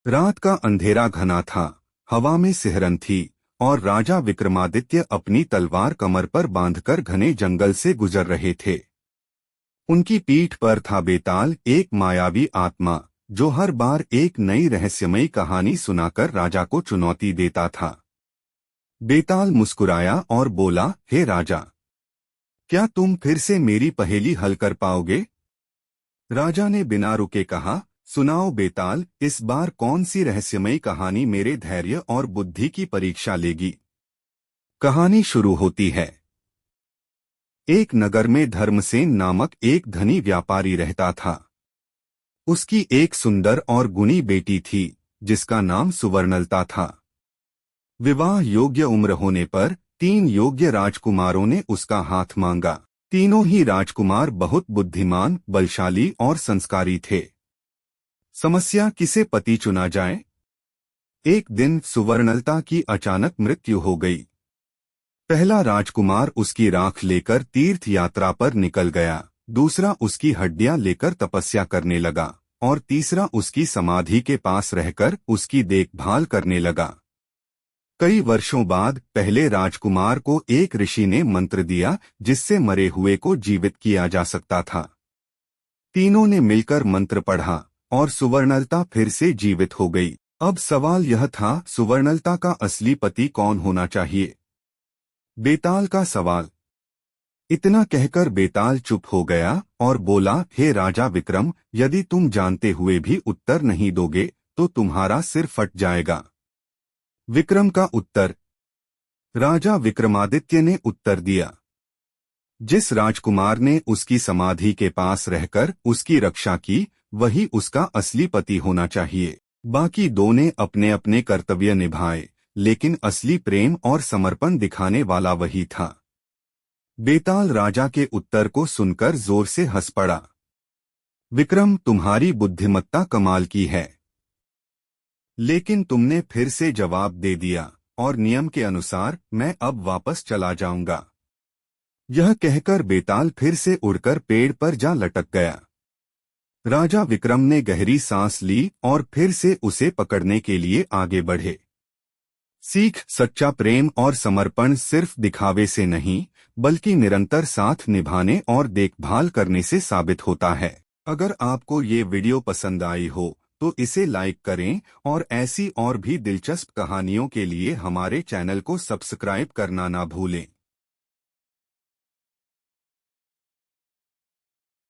रात का अंधेरा घना था, हवा में सिहरन थी और राजा विक्रमादित्य अपनी तलवार कमर पर बांधकर घने जंगल से गुजर रहे थे। उनकी पीठ पर था बेताल, एक मायावी आत्मा जो हर बार एक नई रहस्यमयी कहानी सुनाकर राजा को चुनौती देता था। बेताल मुस्कुराया और बोला, हे राजा, क्या तुम फिर से मेरी पहेली हल कर पाओगे? राजा ने बिना रुके कहा, सुनाओ बेताल, इस बार कौन सी रहस्यमयी कहानी मेरे धैर्य और बुद्धि की परीक्षा लेगी? कहानी शुरू होती है। एक नगर में धर्मसेन नामक एक धनी व्यापारी रहता था। उसकी एक सुंदर और गुणी बेटी थी जिसका नाम सुवर्णलता था। विवाह योग्य उम्र होने पर 3 योग्य राजकुमारों ने उसका हाथ मांगा। तीनों ही राजकुमार बहुत बुद्धिमान, बलशाली और संस्कारी थे। समस्या, किसे पति चुना जाए? एक दिन सुवर्णलता की अचानक मृत्यु हो गई। पहला राजकुमार उसकी राख लेकर तीर्थ यात्रा पर निकल गया, दूसरा उसकी हड्डियां लेकर तपस्या करने लगा और तीसरा उसकी समाधि के पास रहकर उसकी देखभाल करने लगा। कई वर्षों बाद पहले राजकुमार को एक ऋषि ने मंत्र दिया जिससे मरे हुए को जीवित किया जा सकता था। तीनों ने मिलकर मंत्र पढ़ा और सुवर्णलता फिर से जीवित हो गई। अब सवाल यह था, सुवर्णलता का असली पति कौन होना चाहिए? बेताल का सवाल। इतना कहकर बेताल चुप हो गया और बोला, हे राजा विक्रम, यदि तुम जानते हुए भी उत्तर नहीं दोगे तो तुम्हारा सिर फट जाएगा। विक्रम का उत्तर। राजा विक्रमादित्य ने उत्तर दिया, जिस राजकुमार ने उसकी समाधि के पास रहकर उसकी रक्षा की वही उसका असली पति होना चाहिए। बाकी दो ने अपने अपने कर्तव्य निभाए, लेकिन असली प्रेम और समर्पण दिखाने वाला वही था। बेताल राजा के उत्तर को सुनकर जोर से हंस पड़ा। विक्रम, तुम्हारी बुद्धिमत्ता कमाल की है, लेकिन तुमने फिर से जवाब दे दिया और नियम के अनुसार मैं अब वापस चला जाऊंगा। यह कहकर बेताल फिर से उड़कर पेड़ पर जा लटक गया। राजा विक्रम ने गहरी सांस ली और फिर से उसे पकड़ने के लिए आगे बढ़े। सीख, सच्चा प्रेम और समर्पण सिर्फ दिखावे से नहीं बल्कि निरंतर साथ निभाने और देखभाल करने से साबित होता है। अगर आपको ये वीडियो पसंद आई हो तो इसे लाइक करें और ऐसी और भी दिलचस्प कहानियों के लिए हमारे चैनल को सब्सक्राइब करना ना भूलें।